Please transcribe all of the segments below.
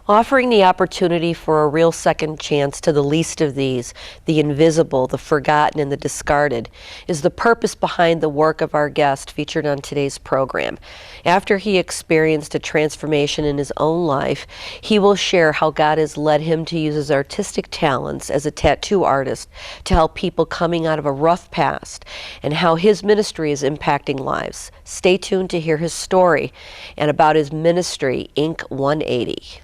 Offering the opportunity for a real second chance to the least of these, the invisible, the forgotten, and the discarded, is the purpose behind the work of our guest featured on today's program. After he experienced a transformation in his own life, he will share how God has led him to use his artistic talents as a tattoo artist to help people coming out of a rough past, and how his ministry is impacting lives. Stay tuned to hear his story and about his ministry, Ink180.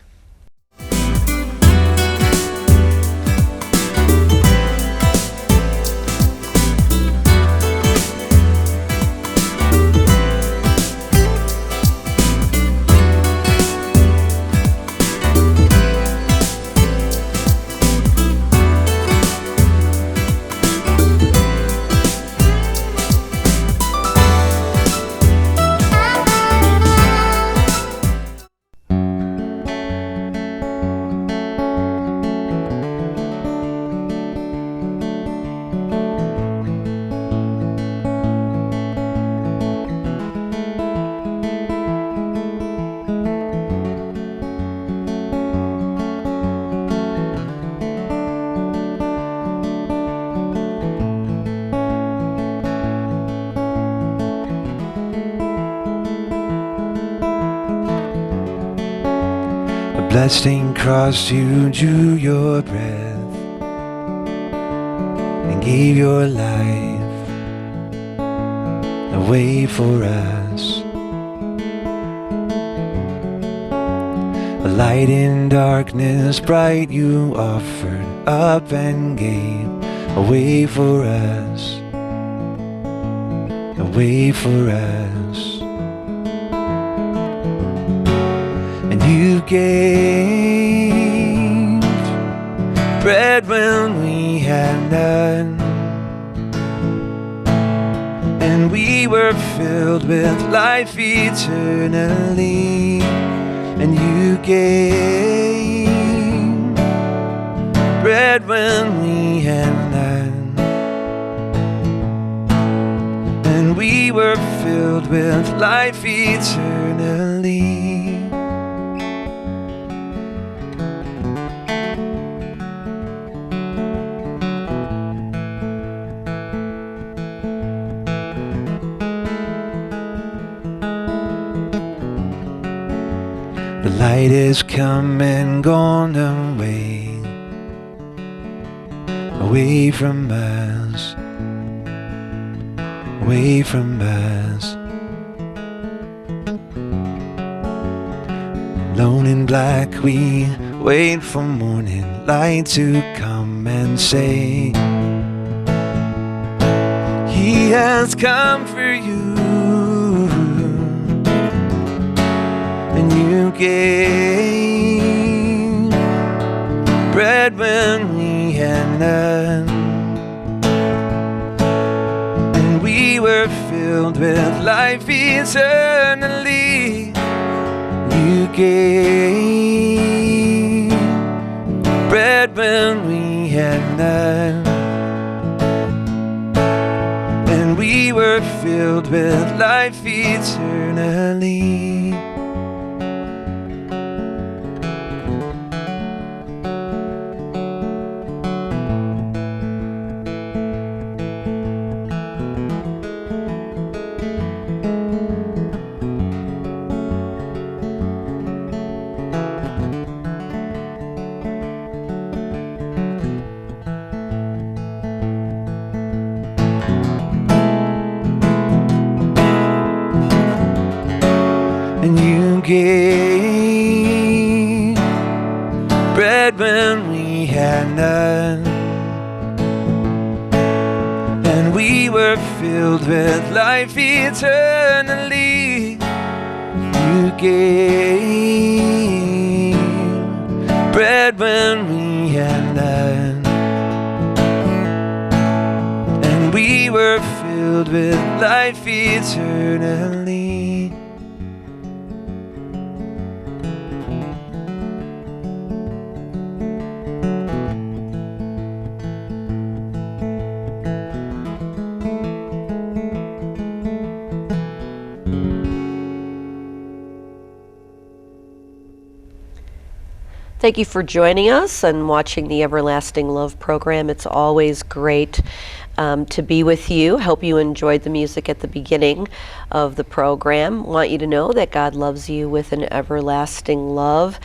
Bloodstained cross, you drew your breath and gave your life away for us. A light in darkness bright you offered up and gave away for us, away for us. You gave bread when we had none, and we were filled with life eternally. And you gave bread when we had none, and we were filled with life eternally. The light has come and gone away, away from us, away from us. Alone in black we wait for morning light to come and say, He has come for you. And you gave bread when we had none, and we were filled with life eternally. You gave bread when we had none, and we were filled with life eternally. And you gave bread when we had none, and we were filled with life eternally. You gave bread when we had none, and we were filled with life eternally. Thank you for joining us and watching the Everlasting Love program. It's always great to be with you. Hope you enjoyed the music at the beginning of the program. Want you to know that God loves you with an everlasting love.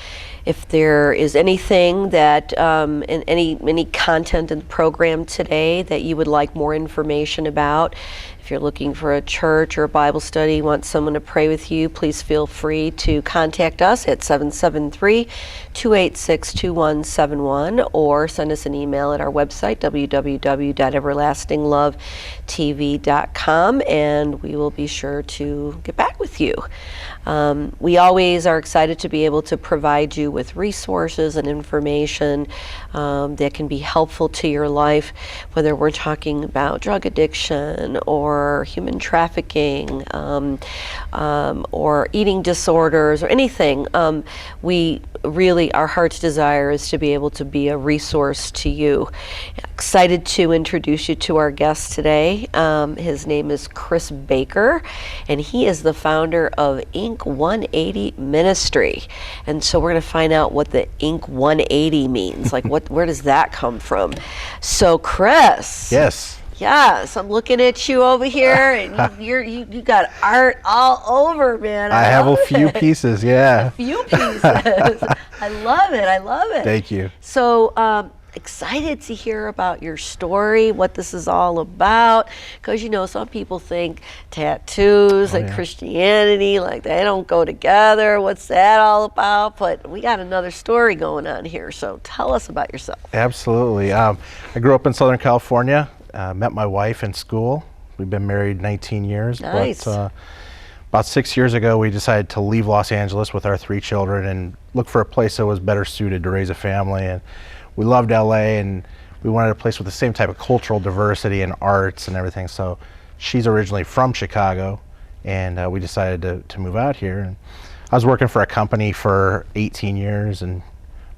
If there is anything that, any content in the program today that you would like more information about, if you're looking for a church or a Bible study, want someone to pray with you, please feel free to contact us at 773-286-2171 or send us an email at our website, www.everlastinglovetv.com, and we will be sure to get back with you. We always are excited to be able to provide you with resources and information that can be helpful to your life, whether we're talking about drug addiction or human trafficking or eating disorders or anything. We really, our heart's desire is to be able to be a resource to you. Excited to introduce you to our guest today. His name is Chris Baker, and he is the founder of Ink180 Ministry. And so we're going to find out what the Ink180 means. Like, where does that come from? So, Chris. Yes. Yes, I'm looking at you over here, and you got art all over, man. I have a few pieces, yeah. A few pieces. I love it. I love it. Thank you. So excited to hear about your story, what this is all about, because some people think tattoos and Christianity, like they don't go together. What's that all about? But we got another story going on here. So tell us about yourself. Absolutely. I grew up in Southern California. Met my wife in school. We've been married 19 years. Nice. But about 6 years ago, we decided to leave Los Angeles with our 3 children and look for a place that was better suited to raise a family. And we loved LA, and we wanted a place with the same type of cultural diversity and arts and everything. So she's originally from Chicago, and we decided to move out here. And I was working for a company for 18 years and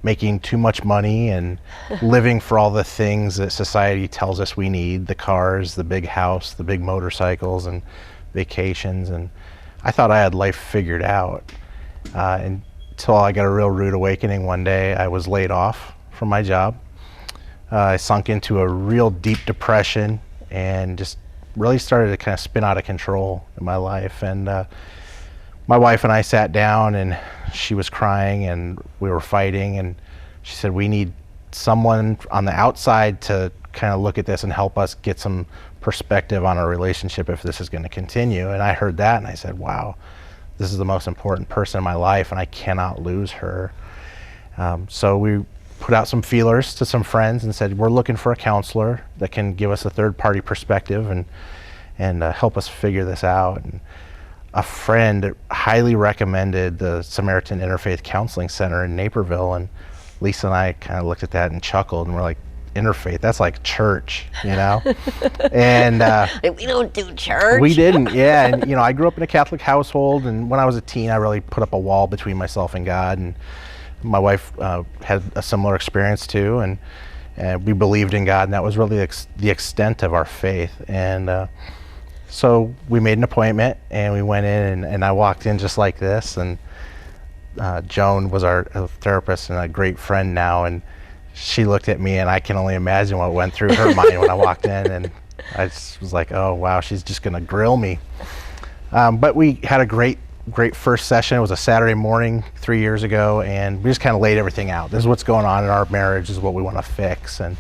making too much money and living for all the things that society tells us we need, the cars, the big house, the big motorcycles and vacations. And I thought I had life figured out until I got a real rude awakening one day. I was laid off from my job. I sunk into a real deep depression and just really started to kind of spin out of control in my life. And my wife and I sat down, and she was crying, and we were fighting, and she said, we need someone on the outside to kind of look at this and help us get some perspective on our relationship if this is going to continue. And I heard that, and I said, wow, this is the most important person in my life, and I cannot lose her. So we put out some feelers to some friends and said, we're looking for a counselor that can give us a third-party perspective and help us figure this out. And a friend highly recommended the Samaritan Interfaith Counseling Center in Naperville, and Lisa and I kind of looked at that and chuckled, and we're like, interfaith, that's like church, And we don't do church. We didn't, yeah. And I grew up in a Catholic household, and when I was a teen, I really put up a wall between myself and God. And my wife had a similar experience too, and we believed in God, and that was really the extent of our faith. And so we made an appointment, and we went in, and I walked in just like this, and Joan was our therapist and a great friend now, and she looked at me, and I can only imagine what went through her mind when I walked in, and I just was like, oh wow, she's just gonna grill me. But we had a great first session. It was a Saturday morning 3 years ago, and we just kind of laid everything out. This is what's going on in our marriage, this is what we want to fix. And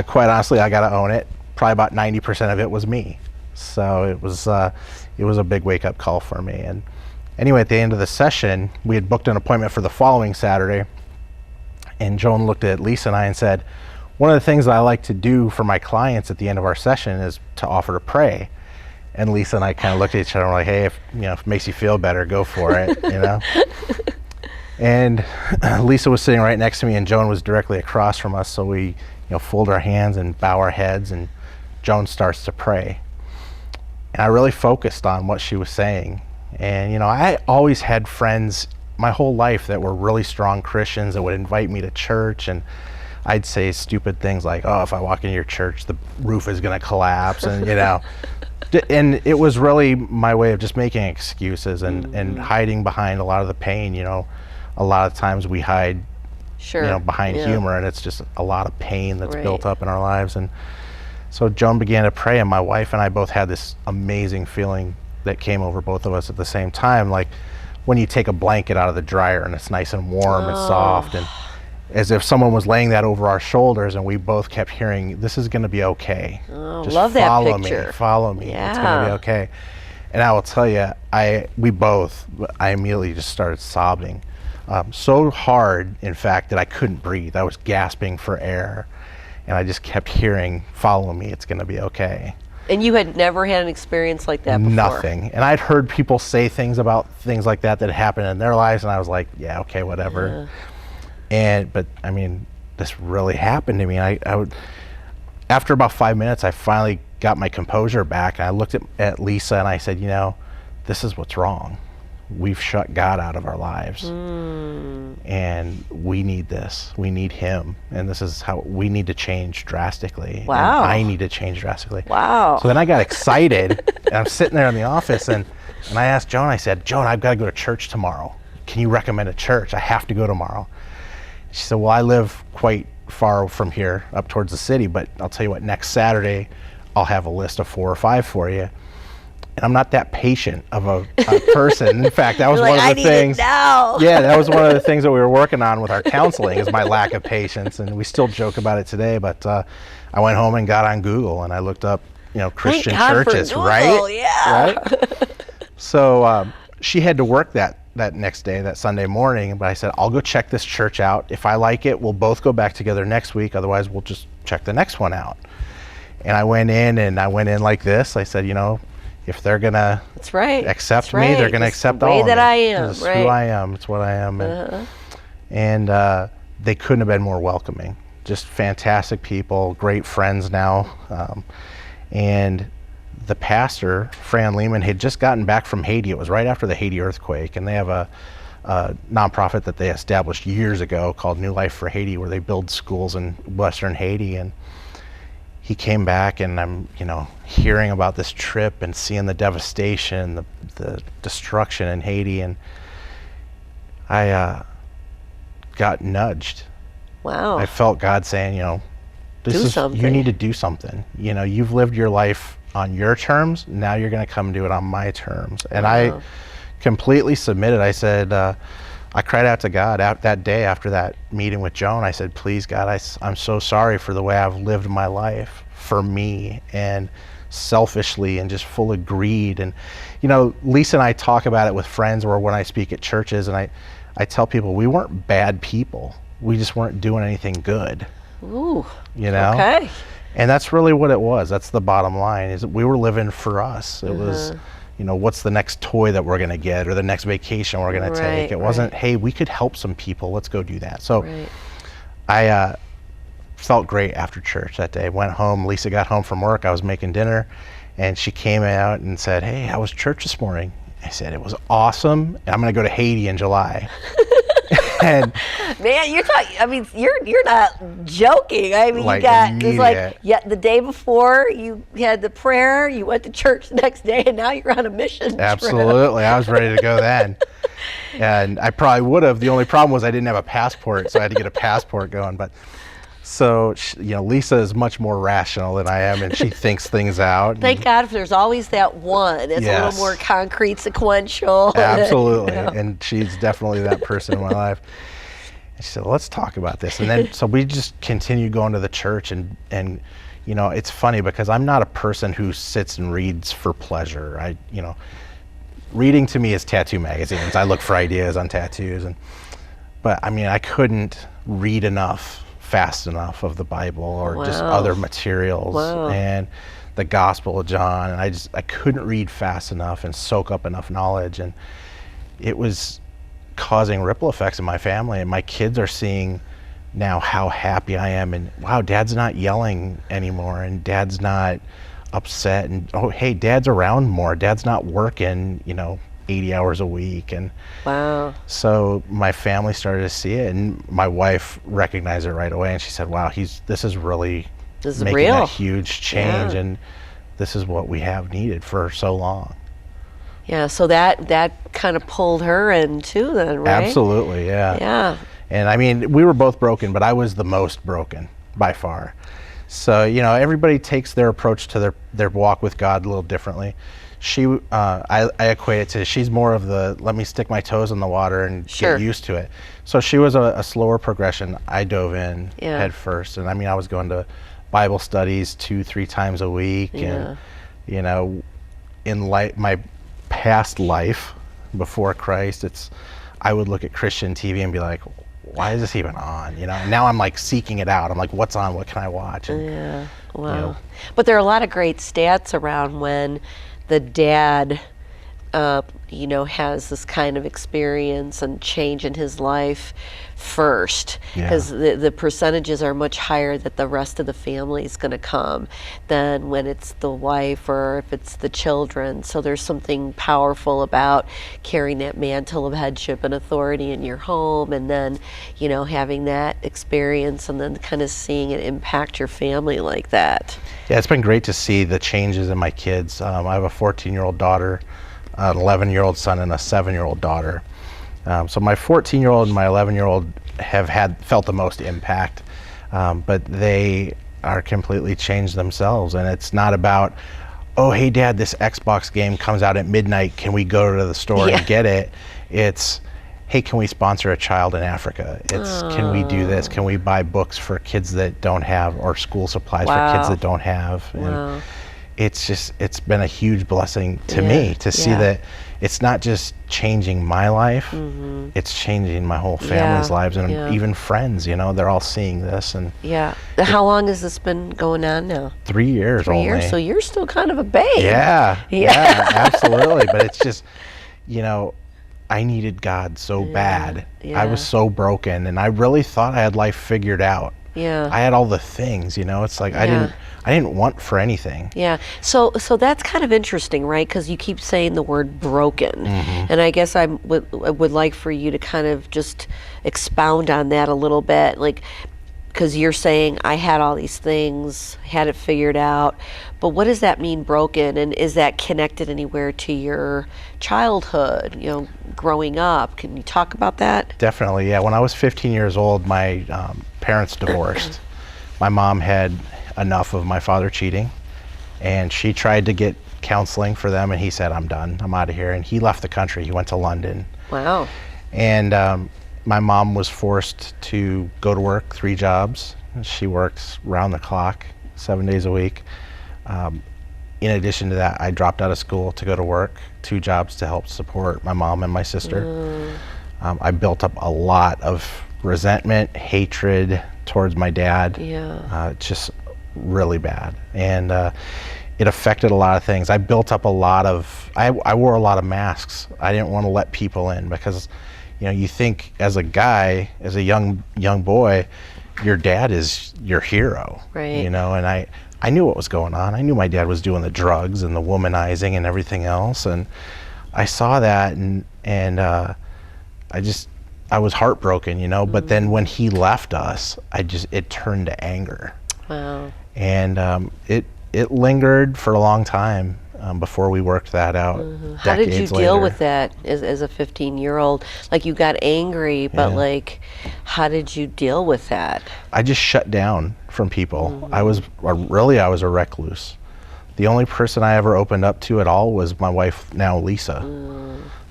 quite honestly, I gotta own it, probably about 90% of it was me. So it was a big wake-up call for me. And anyway, at the end of the session, we had booked an appointment for the following Saturday, and Joan looked at Lisa and I and said, one of the things that I like to do for my clients at the end of our session is to offer to pray. And Lisa and I kind of looked at each other and were like, hey, if it makes you feel better, go for it, And Lisa was sitting right next to me, and Joan was directly across from us, so we fold our hands and bow our heads, and Joan starts to pray. And I really focused on what she was saying. And I always had friends my whole life that were really strong Christians that would invite me to church, and I'd say stupid things like, oh, if I walk into your church, the roof is going to collapse, and and it was really my way of just making excuses and hiding behind a lot of the pain. A lot of times we hide Sure. behind Yeah. humor, and it's just a lot of pain that's Right. built up in our lives. And so Joan began to pray, and my wife and I both had this amazing feeling that came over both of us at the same time, like when you take a blanket out of the dryer and it's nice and warm and soft, and as if someone was laying that over our shoulders, and we both kept hearing, "This is going to be okay. Oh, love that follow picture. me, follow me. It's going to be Yeah. okay." And I will tell you, I immediately just started sobbing, so hard, in fact, that I couldn't breathe. I was gasping for air, and I just kept hearing, "Follow me. It's going to be okay." And you had never had an experience like that before? Nothing. And I'd heard people say things about things like that happened in their lives, and I was like, yeah, okay, whatever. But I mean, this really happened to me. I would, after about 5 minutes, I finally got my composure back, and I looked at Lisa and I said, this is what's wrong. We've shut God out of our lives, and we need this. We need Him, and this is how we need to change drastically. Wow. And I need to change drastically. Wow. So then I got excited, and I'm sitting there in the office, and I asked Joan, I said, "Joan, I've got to go to church tomorrow. Can you recommend a church? I have to go tomorrow." She said, "Well, I live quite far from here, up towards the city, but I'll tell you what, next Saturday, I'll have a list of 4 or 5 for you." And I'm not that patient of a person. In fact, that was You're one like, of the "I need it things. now." Yeah, that was one of the things that we were working on with our counseling, is my lack of patience, and we still joke about it today. But I went home and got on Google, and I looked up, Christian Thank God for churches, Google, right? yeah. Right. So she had to work that next day, that Sunday morning. But I said, "I'll go check this church out. If I like it, we'll both go back together next week. Otherwise, we'll just check the next one out." And I went in like this. I said, if they're gonna That's right. accept That's me, right. they're gonna This is accept the way all of that me. I am, This is right. who I am. It's what I am. And they couldn't have been more welcoming. Just fantastic people, great friends now. And the pastor, Fran Lehman, had just gotten back from Haiti. It was right after the Haiti earthquake, and they have a nonprofit that they established years ago called New Life for Haiti, where they build schools in Western Haiti. And he came back, and I'm, hearing about this trip and seeing the devastation, the destruction in Haiti, and I got nudged. Wow. I felt God saying, you something. need to do something. You've lived your life on your terms. Now you're going to come do it on my terms. And I completely submitted. I said, I cried out to God that day after that meeting with Joan. I said, "Please, God, I'm so sorry for the way I've lived my life for me, and selfishly, and just full of greed." And, Lisa and I talk about it with friends, or when I speak at churches, and I tell people we weren't bad people. We just weren't doing anything good. Ooh. Okay. Okay. And that's really what it was. That's the bottom line, is that we were living for us. It was, what's the next toy that we're going to get, or the next vacation we're going to take. It wasn't, hey, we could help some people. Let's go do that. So I felt great after church that day. Went home. Lisa got home from work. I was making dinner, and she came out and said, "Hey, how was church this morning?" I said, "It was awesome. And I'm going to go to Haiti in July." And Man, you're not joking. I mean, Like, you got, it's like, immediate. the day before you had the prayer, you went to church the next day, and now you're on a mission trip. Absolutely. I was ready to go then. And I probably would have. The only problem was I didn't have a passport, so I had to get a passport going. But so, Lisa is much more rational than I am, and she thinks things out. Thank God there's always that one. It's a Yes. little more concrete, sequential. Absolutely. And she's definitely that person in my life. And she said, "Let's talk about this." And then, so we just continued going to the church, and it's funny because I'm not a person who sits and reads for pleasure. Reading to me is tattoo magazines. I look for ideas on tattoos, but I couldn't read fast enough of the Bible, or just other materials, and the Gospel of John, and I couldn't read fast enough and soak up enough knowledge, and it was causing ripple effects in my family. And my kids are seeing now how happy I am, and wow, Dad's not yelling anymore, and Dad's not upset, and oh, hey, Dad's around more. Dad's not working 80 hours a week. And Wow. so my family started to see it, and my wife recognized it right away, and she said, "Wow, this is really This is making real. a huge change, Yeah. and this is what we have needed for so long." Yeah, so that kind of pulled her in too then, right? Absolutely, yeah. Yeah. And I mean, we were both broken, but I was the most broken by far. So, you know, everybody takes their approach to their walk with God a little differently. I equate it to, she's more of the, let me stick my toes in the water and Sure. get used to it. So she was a slower progression. I dove in Yeah. head first. And I mean, I was going to Bible studies 2-3 times a week. Yeah. And, you know, in my past life before Christ, I would look at Christian TV and be like, why is this even on? You know, and now I'm like seeking it out. I'm like, what's on? What can I watch? And, Yeah, wow. you know. But there are a lot of great stats around when the dad, you know, has this kind of experience and change in his life first, because the percentages are much higher that the rest of the family is going to come than when it's the wife or if it's the children. So there's something powerful about carrying that mantle of headship and authority in your home, and then, you know, having that experience and then kind of seeing it impact your family like that. Yeah, it's been great to see the changes in my kids. I have a 14-year-old daughter, an 11-year-old son, and a 7-year-old daughter. So my 14-year-old and my 11-year-old have felt the most impact, but they are completely changed themselves. And it's not about, oh, hey, Dad, this Xbox game comes out at midnight. Can we go to the store and get it? It's, hey, can we sponsor a child in Africa? It's, can we do this? Can we buy books for kids that don't have, or school supplies for kids that don't have? And it's been a huge blessing to me to see that it's not just changing my life, it's changing my whole family's lives, and even friends, you know, they're all seeing this. And how long has this been going on now? 3 years 3 only. years, so you're still kind of a babe. Yeah, absolutely. But it's just, you know, I needed God so bad. I was so broken, and I really thought I had life figured out. I had all the things, you know. It's like I didn't want for anything. So that's kind of interesting, right? Because you keep saying the word broken, and I guess I would like for you to kind of just expound on that a little bit, like, because you're saying I had all these things, had it figured out, but what does that mean, broken? And is that connected anywhere to your childhood, you know, growing up? Can you talk about that? Definitely, yeah. When I was 15 years old, my parents divorced. My mom had enough of my father cheating, and she tried to get counseling for them, and he said, I'm done, I'm out of here. And he left the country. He went to London. Wow. And my mom was forced to go to work 3 jobs. She worked round the clock, 7 days a week. In addition to that, I dropped out of school to go to work 2 jobs to help support my mom and my sister. I built up a lot of resentment, hatred towards my dad. Just really bad. And it affected a lot of things. I built up a lot of, I wore a lot of masks. I didn't want to let people in because, you know, you think as a guy, as a young boy, your dad is your hero, right? You know, and I knew what was going on. I knew my dad was doing the drugs and the womanizing and everything else, and I saw that, and I was heartbroken, you know. But then when he left us, it turned to anger. Wow. And it lingered for a long time. Before we worked that out. How did you deal later. with that as a 15-year-old? Like, you got angry, but like, how did you deal with that? I just shut down from people. I was a recluse. The only person I ever opened up to at all was my wife now, Lisa.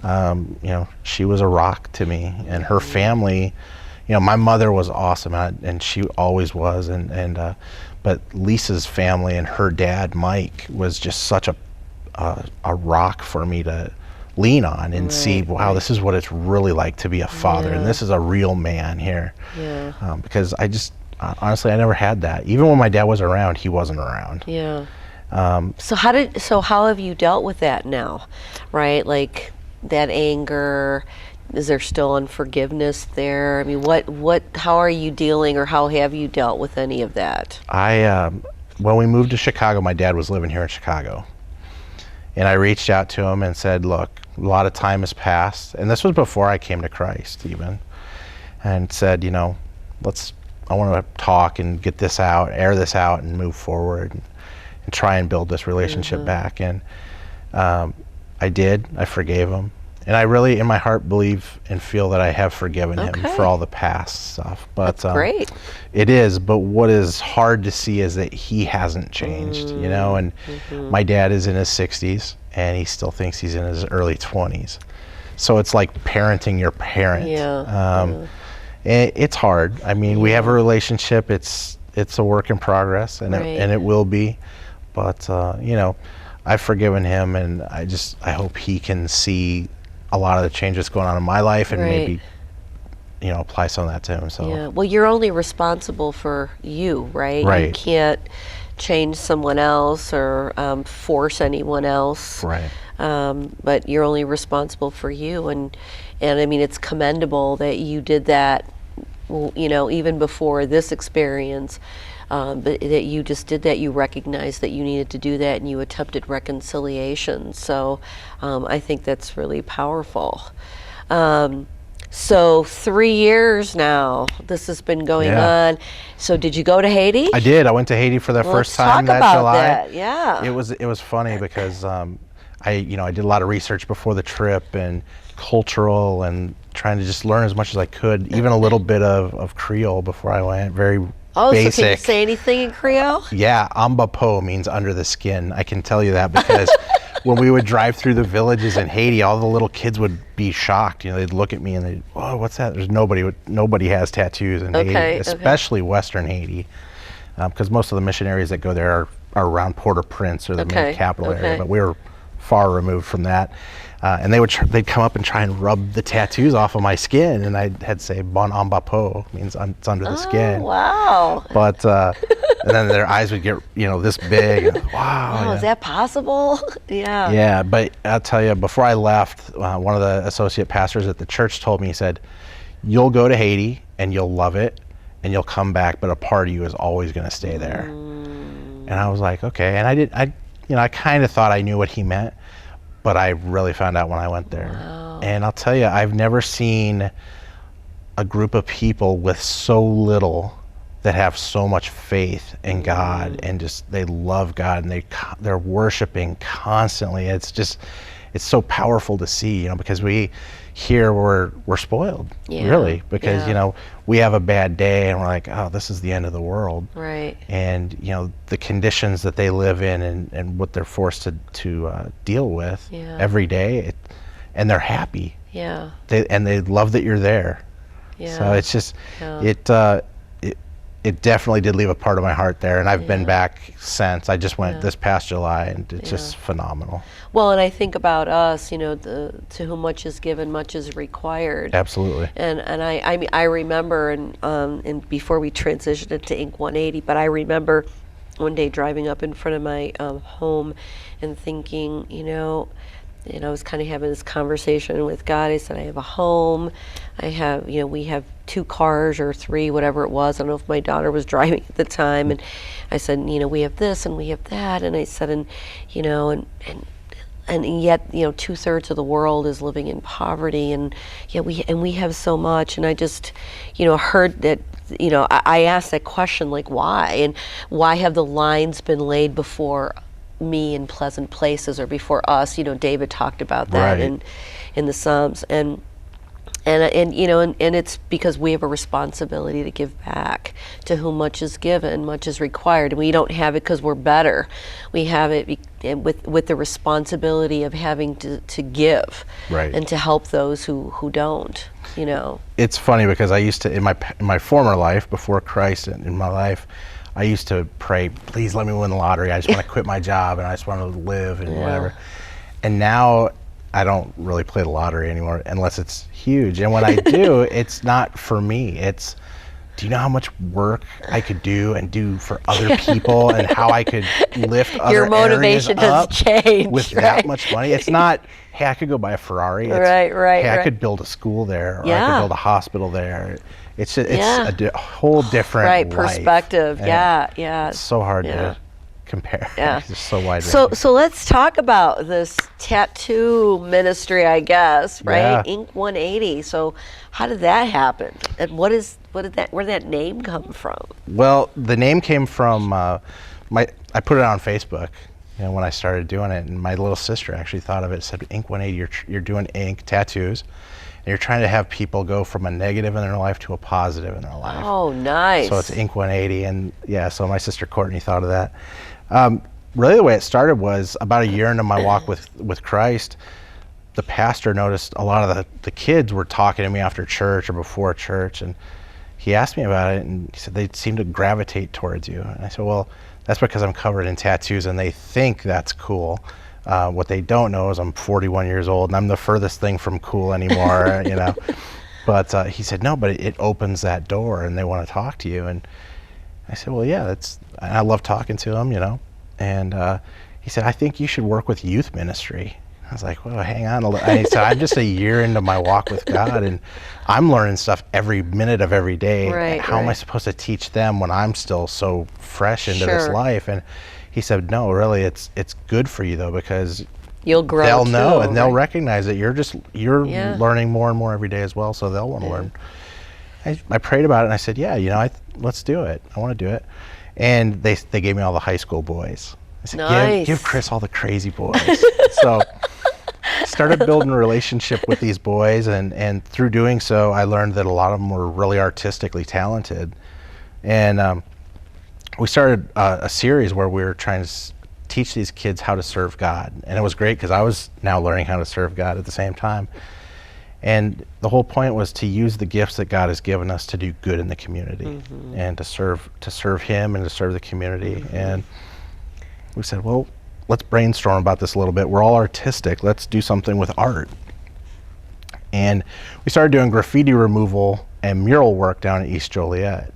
You know, she was a rock to me, and her family. You know, my mother was awesome, and she always was, but Lisa's family and her dad, Mike, was just such a rock for me to lean on and see, wow, this is what it's really like to be a father, and this is a real man here. Because honestly, I never had that. Even when my dad was around, he wasn't around. So how have you dealt with that now, right? Like, that anger, is there still unforgiveness there? I mean, how are you dealing, or how have you dealt with any of that? When we moved to Chicago, my dad was living here in Chicago. And I reached out to him and said, look, a lot of time has passed. And this was before I came to Christ even. And said, you know, I want to talk and get this out, air this out, and move forward and try and build this relationship back. And I did. I forgave him. And I really, in my heart, believe and feel that I have forgiven him for all the past stuff. But That's great. It is. But what is hard to see is that he hasn't changed, you know. And my dad is in his 60s, and he still thinks he's in his early 20s. So it's like parenting your parent. It's hard. I mean, we have a relationship. It's a work in progress, and it will be. But you know, I've forgiven him, and I hope he can see a lot of the changes going on in my life, and maybe, you know, apply some of that to him. So yeah. Well, you're only responsible for you, right? Right. You can't change someone else or force anyone else. Right. But you're only responsible for you, and I mean, it's commendable that you did that. You know, even before this experience, but that you just did that. You recognized that you needed to do that, and you attempted reconciliation. So I think that's really powerful. So 3 years now, this has been going on. So did you go to Haiti? I did. I went to Haiti for the first time that about July. That. Yeah. It was funny because I did a lot of research before the trip, and cultural, and trying to just learn as much as I could, even a little bit of Creole before I went. Very basic. So can you say anything in Creole? Yeah, ambapo means under the skin. I can tell you that because when we would drive through the villages in Haiti, all the little kids would be shocked. You know, they'd look at me and they'd, oh, what's that? There's nobody has tattoos in Haiti, especially Western Haiti, because most of the missionaries that go there are around Port-au-Prince or the main capital area, but we were far removed from that. And they'd come up and try and rub the tattoos off of my skin, and I'd say bon ambapo, means it's under the skin. Wow. But and then their eyes would get this big. And, wow. Is that possible? Yeah. Yeah, but I'll tell you, before I left, one of the associate pastors at the church told me, he said, "You'll go to Haiti and you'll love it, and you'll come back, but a part of you is always going to stay there." And I was like, okay. And I kind of thought I knew what he meant. But I really found out when I went there. Wow. And I'll tell you, I've never seen a group of people with so little that have so much faith in God, and just they love God, and they're worshiping constantly. It's so powerful to see, because we here we're spoiled, really, because we have a bad day and we're like, oh, this is the end of the world, right? And the conditions that they live in and what they're forced to deal with every day, and they're happy, they love that you're there. So it's just it definitely did leave a part of my heart there, and I've been back since. I just went this past July, and it's just phenomenal. Well, and I think about us, to whom much is given, much is required. Absolutely. And I remember, and before we transitioned into Ink180, but I remember one day driving up in front of my home and thinking, I was kind of having this conversation with God. I said, I have a home. I have, we have 2 cars or 3, whatever it was. I don't know if my daughter was driving at the time. And I said, we have this and we have that. And I said, and yet, 2/3 of the world is living in poverty. And we have so much. And I just, heard that, I asked that question, like, why? And why have the lines been laid before me in pleasant places, or before us? David talked about that in the Psalms, and it's because we have a responsibility to give back. To whom much is given, much is required. And we don't have it because we're better. We have it with the responsibility of having to give, and to help those who don't. It's funny because I used to, in my former life, before Christ in my life, I used to pray, please let me win the lottery. I just want to quit my job, and I just want to live and whatever. And now I don't really play the lottery anymore unless it's huge. And when I do, it's not for me. It's, do you know how much work I could do and do for other people, and how I could lift other Your motivation areas has changed with that much money? It's not, hey, I could go buy a Ferrari. It's, hey, I could build a school there, or I could build a hospital there. It's a whole different life. Perspective. It's so hard to compare. It's just so wide. So let's talk about this tattoo ministry, I guess, right? Ink180. So how did that happen? And where did that name come from? Well, the name came from I put it on Facebook, when I started doing it. And my little sister actually thought of it, said, Ink180, you're doing ink tattoos, and you're trying to have people go from a negative in their life to a positive in their life. Oh, nice. So it's Ink180, and yeah, so my sister Courtney thought of that. Really the way it started was about a year into my walk with Christ, the pastor noticed a lot of the kids were talking to me after church or before church, and he asked me about it, and he said they seem to gravitate towards you. And I said, well, that's because I'm covered in tattoos and they think that's cool. What they don't know is I'm 41 years old and I'm the furthest thing from cool anymore, But he said, no, but it opens that door and they want to talk to you. And I said, well, yeah, I love talking to them, And he said, I think you should work with youth ministry. I was like, well, hang on a little. And he said, I'm just a year into my walk with God, and I'm learning stuff every minute of every day. Right, How am I right. supposed to teach them when I'm still so fresh into this Sure. life? And he said, no, really, it's good for you, though, because You'll grow they'll know too, and they'll right? recognize that you're Yeah. learning more and more every day as well, so they'll want to learn. I prayed about it, and I said, yeah, let's do it. I want to do it. And they gave me all the high school boys. I said, Nice. give Chris all the crazy boys. So started building a relationship with these boys, and through doing so, I learned that a lot of them were really artistically talented. And we started a series where we were trying to teach these kids how to serve God. And it was great because I was now learning how to serve God at the same time. And the whole point was to use the gifts that God has given us to do good in the community, and to serve Him and to serve the community. And we said, well, let's brainstorm about this a little bit. We're all artistic. Let's do something with art. And we started doing graffiti removal and mural work down at East Joliet.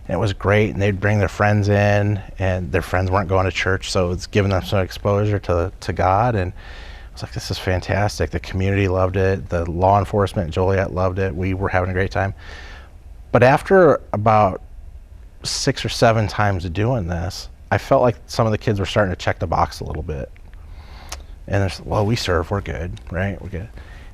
And it was great, and they'd bring their friends in, and their friends weren't going to church, so it's giving them some exposure to God. And I was like, this is fantastic. The community loved it. The law enforcement in Joliet loved it. We were having a great time. But after about 6 or 7 times of doing this, I felt like some of the kids were starting to check the box a little bit. And they're like, well, we serve, we're good, right? We're good.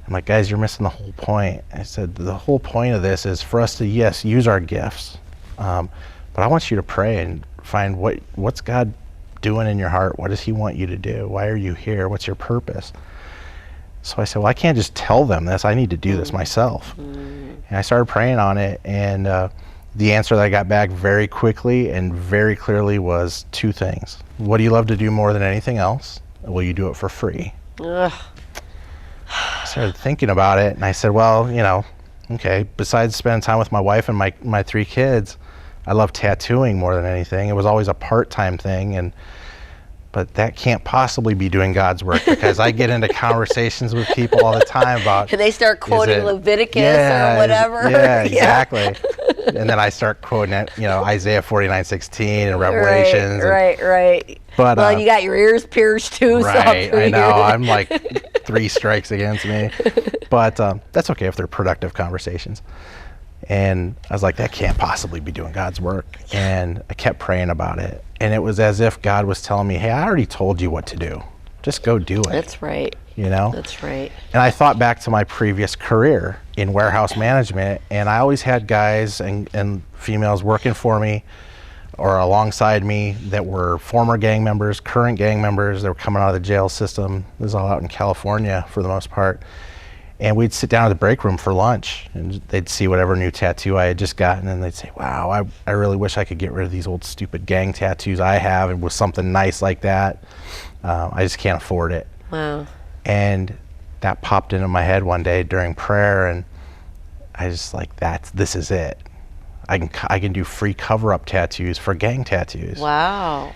I'm like, guys, you're missing the whole point. I said, the whole point of this is for us to, yes, use our gifts, but I want you to pray and find what's God doing in your heart. What does He want you to do? Why are you here? What's your purpose? So I said, well, I can't just tell them this. I need to do this myself. And I started praying on it, and the answer that I got back very quickly and very clearly was 2 things. What do you love to do more than anything else? Will you do it for free? Ugh. I started thinking about it, and I said, well, okay, besides spending time with my wife and my 3 kids, I love tattooing more than anything. It was always a part-time thing, but that can't possibly be doing God's work, because I get into conversations with people all the time about, And they start quoting Leviticus yeah, or whatever. Yeah, exactly. And then I start quoting Isaiah 49:16 and Revelations. Right. But well, you got your ears pierced too. right, so I know. I'm like 3 strikes against me. But that's okay if they're productive conversations. And I was like, that can't possibly be doing God's work. And I kept praying about it. And it was as if God was telling me, hey, I already told you what to do. Just go do it. That's right. That's right. And I thought back to my previous career in warehouse management, and I always had guys and females working for me or alongside me that were former gang members, current gang members. They were coming out of the jail system. This is all out in California for the most part. And we'd sit down at the break room for lunch, and they'd see whatever new tattoo I had just gotten, and they'd say, wow, I really wish I could get rid of these old stupid gang tattoos I have, and with something nice like that. I just can't afford it. Wow. And that popped into my head one day during prayer, and I just like, this is it. I can do free cover-up tattoos for gang tattoos. Wow.